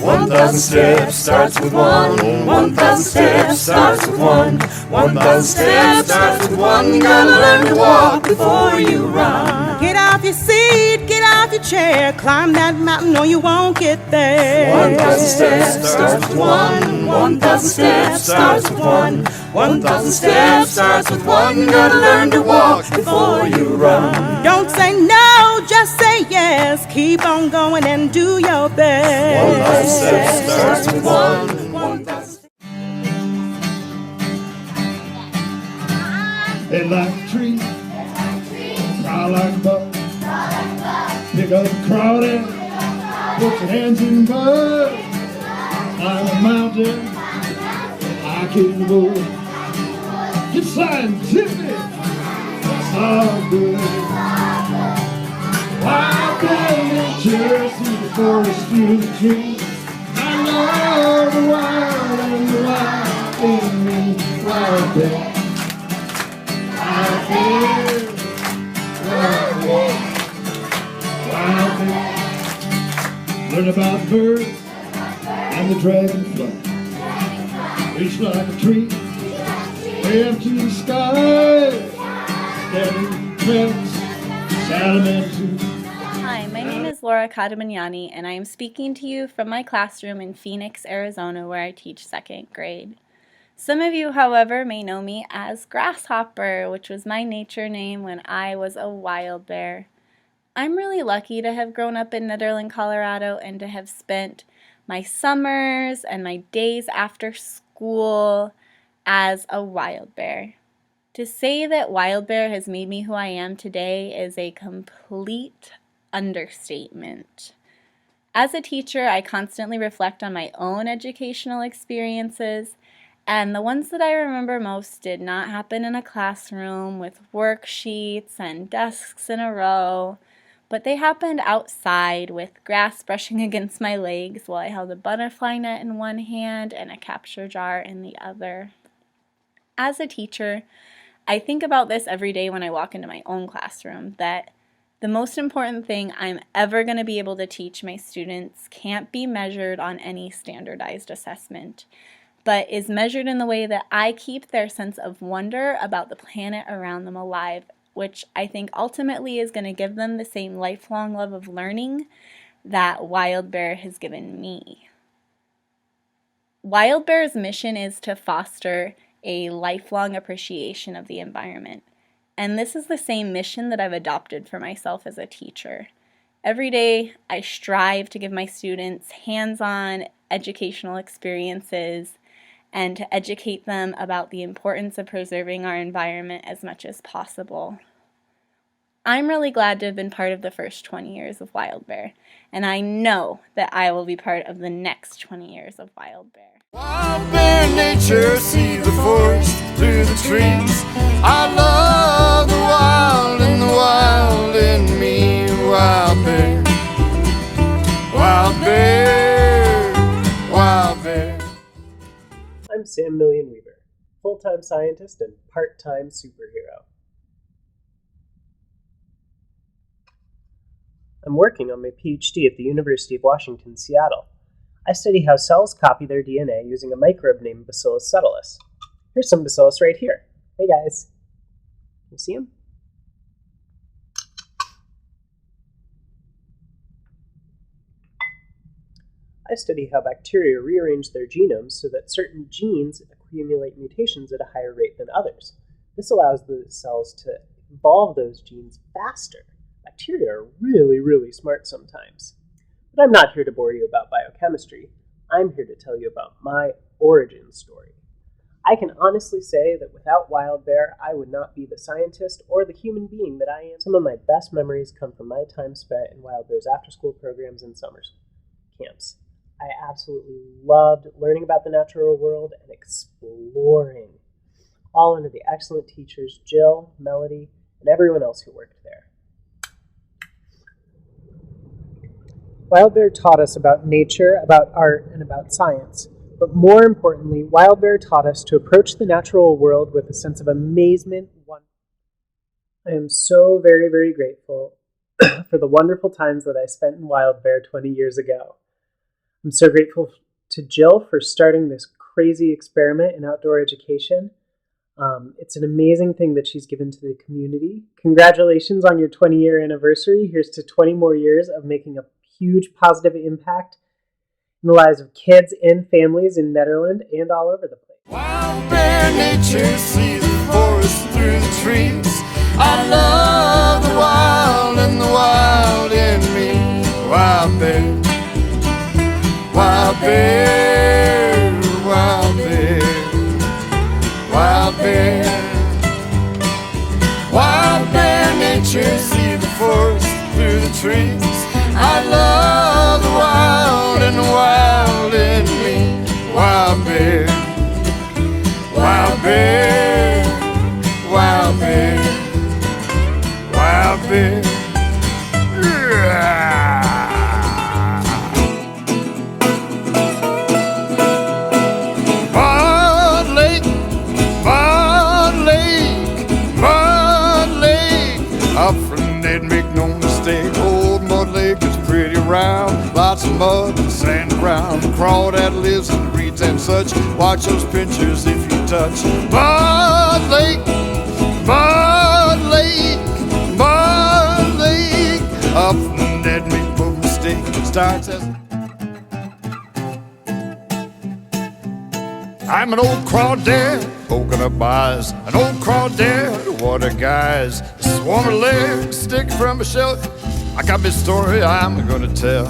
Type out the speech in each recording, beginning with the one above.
1,000 steps starts with one. 1,000 steps starts with one. 1,000 steps starts with one. You gotta learn to walk before you run. Get off your seat, get off your chair, climb that mountain or you won't get there. 1,000 steps starts with one. 1,000 steps starts with one. 1,000 steps starts with one. You gotta learn to walk before you run. Don't say no, just say yes. Keep on going and do your best. 1,000 steps starts with one. 1,000. Head like a tree, cry like a buck, pick up the crowd and put your hands in the mud. Climb a mountain, I kick the bull. Get scientific, it's all good. Wild bear nature, see the forest through the trees. I love the wild and the wild in me, wild bear. Wild bear, wild bear, wild bear. Learn about birds and the dragonfly. Reach like a tree, way up to the sky. Steady tracks, salamanders. Hi, my name is Laura Kadamignani, and I am speaking to you from my classroom in Phoenix, Arizona, where I teach 2nd grade. Some of you, however, may know me as Grasshopper, which was my nature name when I was a wild bear. I'm really lucky to have grown up in Nederland, Colorado, and to have spent my summers and my days after school as a wild bear. To say that wild bear has made me who I am today is a complete understatement. As a teacher, I constantly reflect on my own educational experiences, and the ones that I remember most did not happen in a classroom with worksheets and desks in a row, but they happened outside with grass brushing against my legs while I held a butterfly net in one hand and a capture jar in the other. As a teacher, I think about this every day when I walk into my own classroom, that the most important thing I'm ever going to be able to teach my students can't be measured on any standardized assessment, but is measured in the way that I keep their sense of wonder about the planet around them alive, which I think ultimately is going to give them the same lifelong love of learning that Wild Bear has given me. Wild Bear's mission is to foster a lifelong appreciation of the environment, and this is the same mission that I've adopted for myself as a teacher. Every day, I strive to give my students hands-on educational experiences and to educate them about the importance of preserving our environment as much as possible. I'm really glad to have been part of the first 20 years of Wild Bear, and I know that I will be part of the next 20 years of Wild Bear. Wild bear nature, see the forest through the trees. I love the wild and the wild in me. Wild bear, wild bear, wild bear. I'm Sam Million Weaver, full-time scientist and part-time superhero. I'm working on my PhD at the University of Washington, Seattle. I study how cells copy their DNA using a microbe named Bacillus subtilis. Here's some Bacillus right here. Hey guys. Can you see him? I study how bacteria rearrange their genomes so that certain genes accumulate mutations at a higher rate than others. This allows the cells to evolve those genes faster. Bacteria are really, really smart sometimes. But I'm not here to bore you about biochemistry. I'm here to tell you about my origin story. I can honestly say that without Wild Bear, I would not be the scientist or the human being that I am. Some of my best memories come from my time spent in Wild Bear's after-school programs and summer camps. I absolutely loved learning about the natural world and exploring, all under the excellent teachers Jill, Melody, and everyone else who worked there. Wild Bear taught us about nature, about art, and about science. But more importantly, Wild Bear taught us to approach the natural world with a sense of amazement. I am so very, very grateful for the wonderful times that I spent in Wild Bear 20 years ago. I'm so grateful to Jill for starting this crazy experiment in outdoor education. It's an amazing thing that she's given to the community. Congratulations on your 20-year anniversary. Here's to 20 more years of making a huge positive impact in the lives of kids and families in Netherlands and all over the place. Wild bear nature, see the forest through the trees. I love the wild and the wild in me. Wild bear, wild bear, wild bear, wild bear. Wild bear nature, see the forest through the trees. I love the wild and the wild in me. Wild bear, wild bear, wild bear, wild bear. Mud Lake, Mud Lake, Mud Lake. Up from there, make no mistake. Old Mud Lake is pretty round. Lots of mud and sand ground. Crawdad lives in the reeds and such. Watch those pinchers if you touch. Mud Lake, Mud Lake, Mud Lake. Up from there, make no mistake. Starts as I'm an old crawdad, poking up eyes. An old crawdad, what a guys. A swarm of legs stick from a shell. I got me story I'm gonna tell.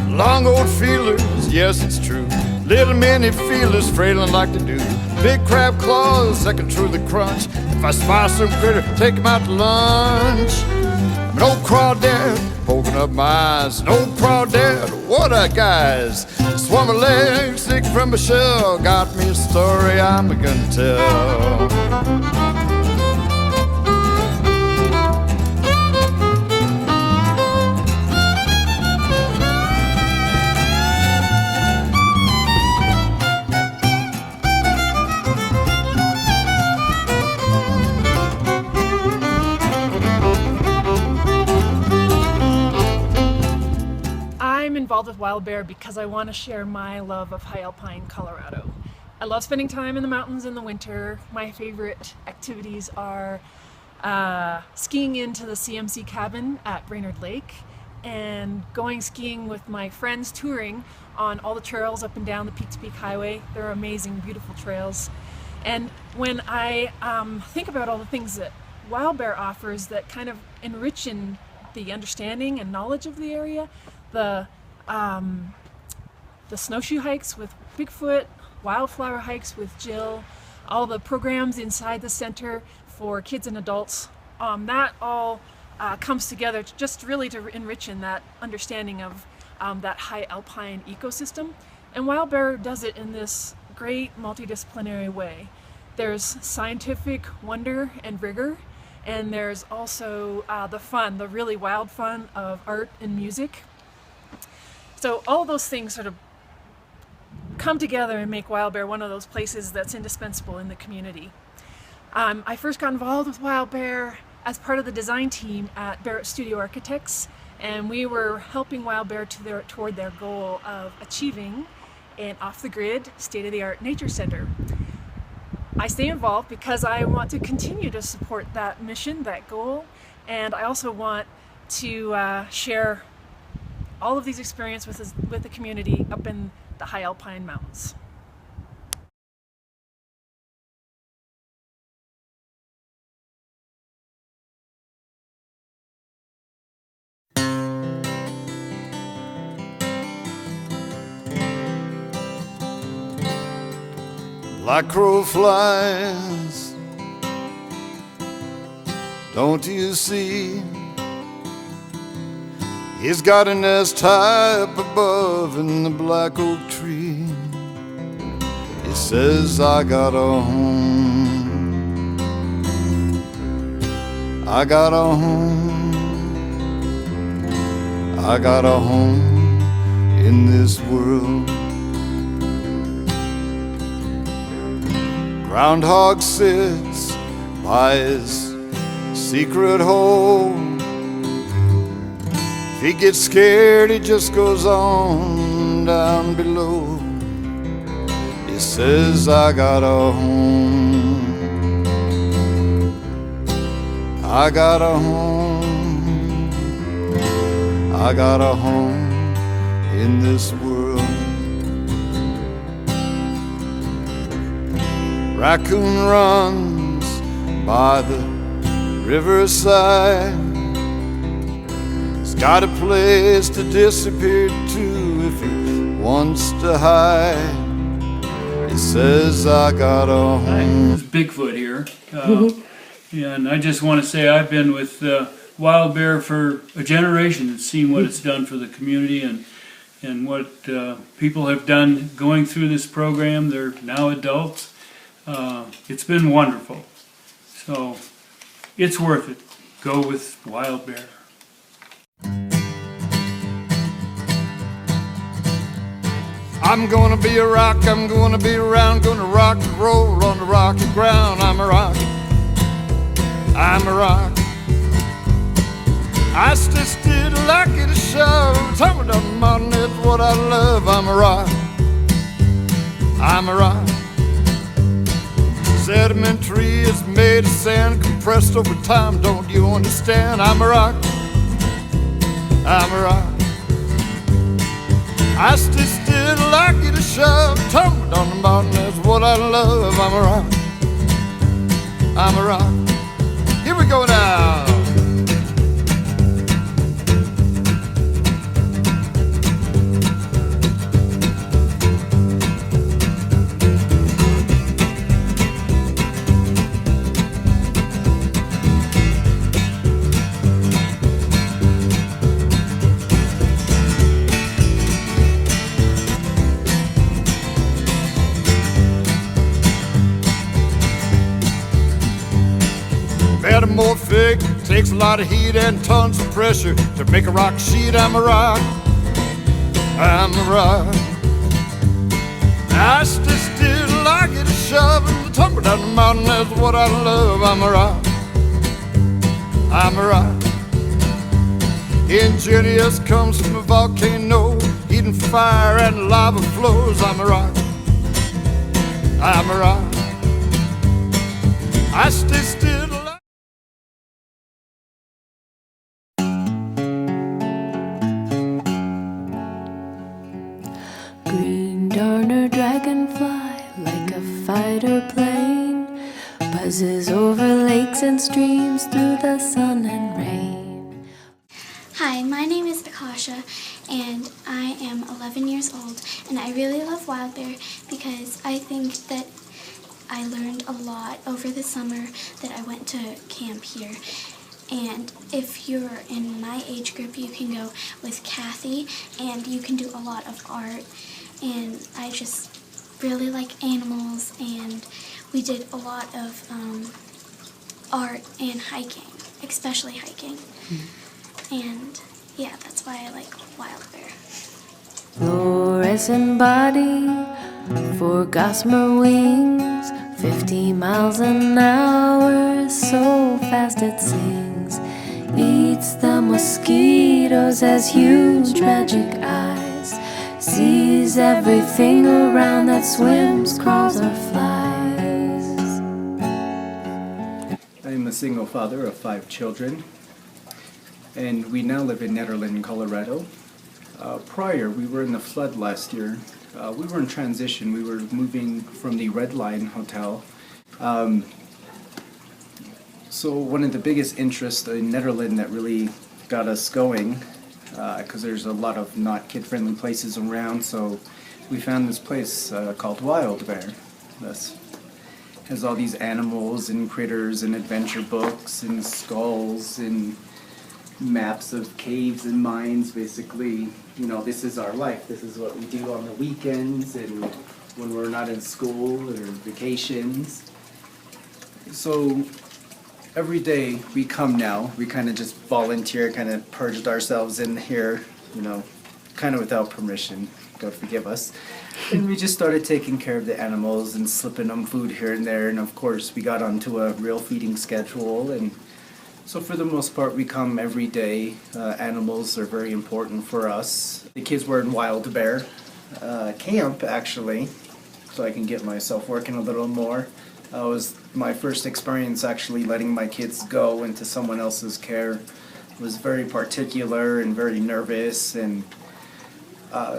Long old feelers, yes it's true. Little mini feelers frailing like they do. Big crab claws that control the crunch. If I spy some critter, take him out to lunch. I'm an old crawdad, poking up my eyes. An old crawdad, what a guys. Swarm of legs, stick from a shell. Got me a story I'm gonna tell. Involved with Wild Bear because I want to share my love of high alpine Colorado. I love spending time in the mountains in the winter. My favorite activities are skiing into the CMC cabin at Brainerd Lake and going skiing with my friends, touring on all the trails up and down the Peak to Peak Highway. They're amazing, beautiful trails. And when I think about all the things that Wild Bear offers that kind of enrich in the understanding and knowledge of the area, the snowshoe hikes with Bigfoot, wildflower hikes with Jill, all the programs inside the center for kids and adults, that all comes together just really to enrich in that understanding of that high alpine ecosystem. And Wild Bear does it in this great multidisciplinary way. There's scientific wonder and rigor, and there's also the fun, the really wild fun of art and music. So all those things sort of come together and make Wild Bear one of those places that's indispensable in the community. I first got involved with Wild Bear as part of the design team at Barrett Studio Architects, and we were helping Wild Bear toward their goal of achieving an off-the-grid, state-of-the-art nature center. I stay involved because I want to continue to support that mission, that goal, and I also want to share all of these experiences with the community up in the high alpine mountains. Like crow flies, don't you see? He's got a nest high up above in the black oak tree. He says, I got a home, I got a home, I got a home in this world. Groundhog sits by his secret hole, If he gets scared, he just goes on down below. He says, I got a home. I got a home. I got a home in this world. Raccoon runs by the riverside. He's got a place to disappear to if he wants to hide. He says, I got a home. It's Bigfoot here. And I just want to say I've been with Wild Bear for a generation and seen what it's done for the community and what people have done going through this program. They're now adults. It's been wonderful. So it's worth it. Go with Wild Bear. I'm gonna be a rock, I'm gonna be around, gonna rock and roll on the rocky ground. I'm a rock, I'm a rock. I stay still like it a shove, tumble down the mountain, it's what I love. I'm a rock, I'm a rock. Sedimentary is made of sand, compressed over time, don't you understand? I'm a rock, I'm a rock. I stay still like it a shove, tumble down the mountain, that's what I love. I'm a rock, I'm a rock. Here we go now. Metamorphic takes a lot of heat and tons of pressure to make a rock sheet. I'm a rock, I'm a rock. I stay still like it a shove and tumble down the mountain, that's what I love. I'm a rock, I'm a rock. Ingenious comes from a volcano, heat and fire and lava flows. I'm a rock, I'm a rock. I stay still. Green darner dragonfly, like a fighter plane, buzzes over lakes and streams through the sun and rain. Hi, my name is Akasha, and I am 11 years old, and I really love Wild Bear because I think that I learned a lot over the summer that I went to camp here. And if you're in my age group, you can go with Kathy, and you can do a lot of art. And I just really like animals, and we did a lot of art and hiking, especially hiking. And yeah, that's why I like Wild Bear. Fluorescent body for gossamer wings, 50 miles an hour, so fast it sings. Eats the mosquitoes, has huge magic eyes, sees everything around that swims, crawls, or flies. I'm a single father of 5 children, and we now live in Nederland, Colorado. Prior, we were in the flood last year. We were in transition. We were moving from the Red Line Hotel. So one of the biggest interests in Nederland that really got us going, because there's a lot of not kid-friendly places around, so we found this place called Wild Bear. This has all these animals and critters and adventure books and skulls and maps of caves and mines. Basically, you know, this is our life. This is what we do on the weekends and when we're not in school or vacations. So every day we come now, we kind of just volunteer, kind of purged ourselves in here, you know, kind of without permission, God forgive us. And we just started taking care of the animals and slipping them food here and there. And of course, we got onto a real feeding schedule, and So for the most part, we come every day. Animals are very important for us. The kids were in Wild Bear camp, actually, so I can get myself working a little more. It was my first experience actually letting my kids go into someone else's care. It was very particular and very nervous, and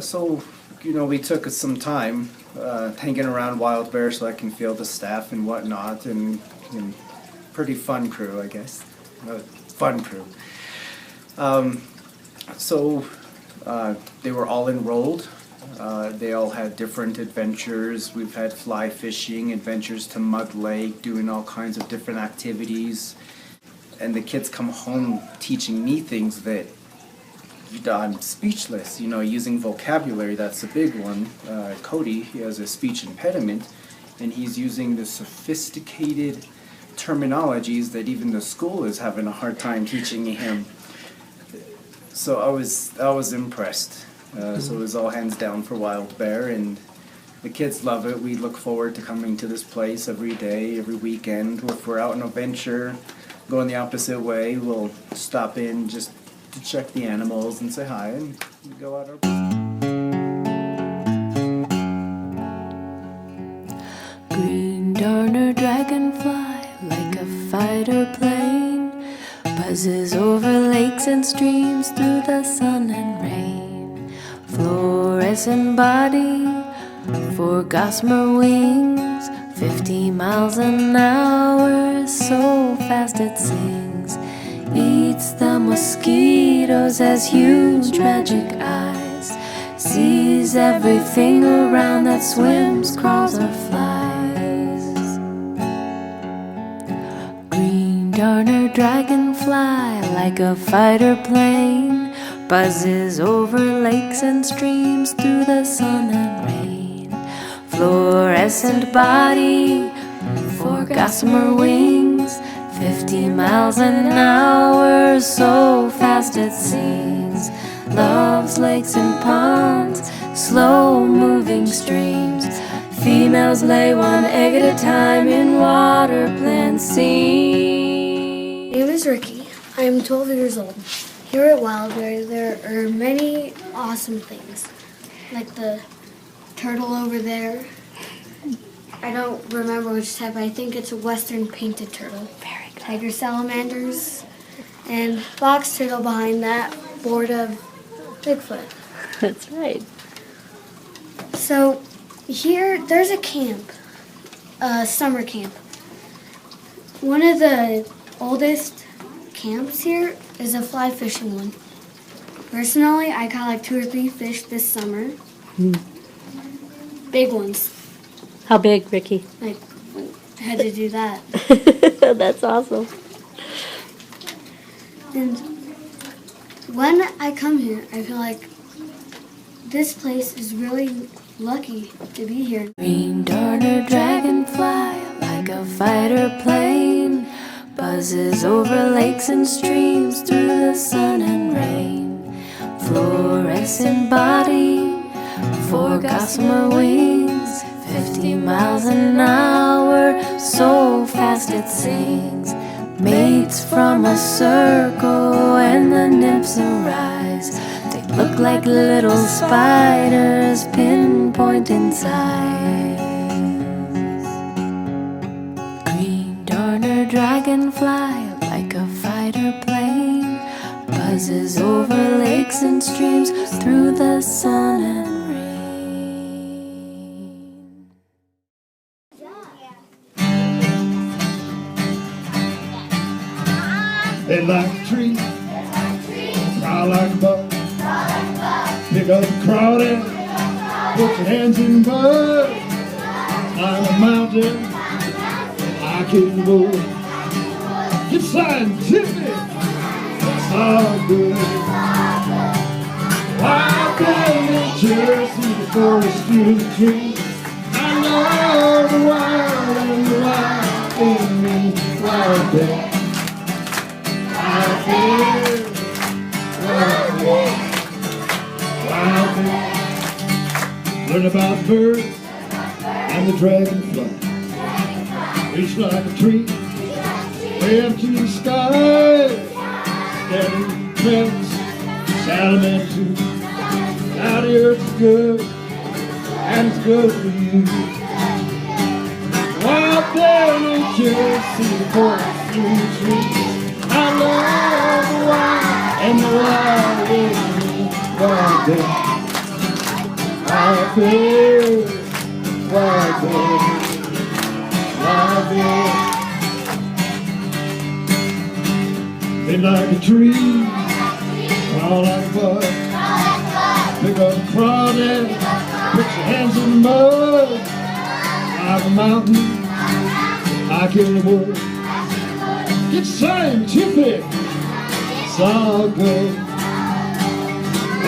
so, you know, we took some time hanging around Wild Bear so I can feel the staff and whatnot, and pretty fun crew, I guess. Fun crew. So they were all enrolled. They all had different adventures. We've had fly fishing, adventures to Mud Lake, doing all kinds of different activities. And the kids come home teaching me things that I'm speechless, you know, using vocabulary. That's a big one. Cody, he has a speech impediment, and he's using the sophisticated terminologies that even the school is having a hard time teaching him. So I was impressed. So it was all hands down for Wild Bear, and the kids love it. We look forward to coming to this place every day, every weekend. If we're out on a venture, going the opposite way, we'll stop in just to check the animals and say hi, and we go out our Green darner dragonfly, like a fighter plane, buzzes over lakes and streams through the sun and rain. Fluorescent body, four gossamer wings, 50 miles an hour, so fast it sings. Eats the mosquitoes, has huge magic eyes, sees everything around that swims, crawls, or flies. Green darner dragonfly, like a fighter plane, buzzes over lakes and streams through the sun and rain. Fluorescent body, four gossamer wings, 50 miles an hour, so fast it sings. Loves lakes and ponds, slow-moving streams. Females lay one egg at a time in water plant scenes. My name is Ricky. I am 12 years old. Here at Wild Bear, there are many awesome things, like the turtle over there. I don't remember which type. I think it's a western painted turtle. Very good. Tiger salamanders, and box turtle behind that, board of Bigfoot. That's right. So here, there's a camp, a summer camp. One of the oldest camps here is a fly fishing one. Personally, I caught like 2 or 3 fish this summer. Big ones. How big, Ricky? I had to do that. That's awesome. And when I come here, I feel like this place is really lucky to be here. Green darter dragonfly, like a fighter plane, buzzes over lakes and streams through the sun and rain. Fluorescent body, four gossamer wings, 50 miles an hour, so fast it sings. Mates from a circle and the nymphs arise. They look like little spiders, pinpointing size. Green darner dragonfly, like a fighter plane, buzzes over lakes and streams through the sun and rain. They like trees, cry like a buck, pick up the crowd and put your hands in the mud. I'm a mountain, I can go. Get scientific, it's all good. Wild Bear nature, see the forest through the trees. I know the wild and the wild in me, Wild Bear. Wild Bear, Wild Bear. Learn about birds and the dragonfly. Reach like a tree, empty sky, steady trends, salimentary. Now the earth's good, and it's good for you. Out there in nature, see the forest through the trees. I love the wild and the wild in me. Wild there, wild there, wild there, wild there. Bend like a tree, crawl like a bug. Pick up crawling, put your hands in the mud. Climb a mountain, hike in the woods. Get scientific, it's all good.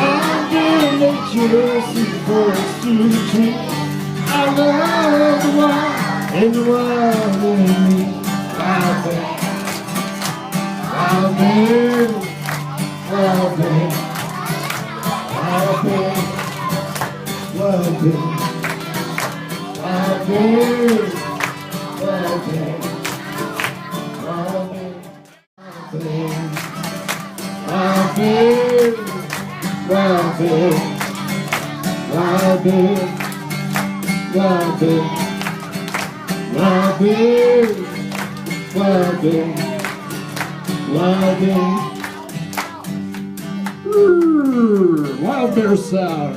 Out there in nature, see the forest through the trees. I love the wild and the wild in me. Wild bear, wild bear, wild bear, wild bear, wild bear, wild bear, wild bear, wild bear, wild bear, wild bear, wild bear, wild bear, wild bear, wild bear, wild bear. Wild bear sound.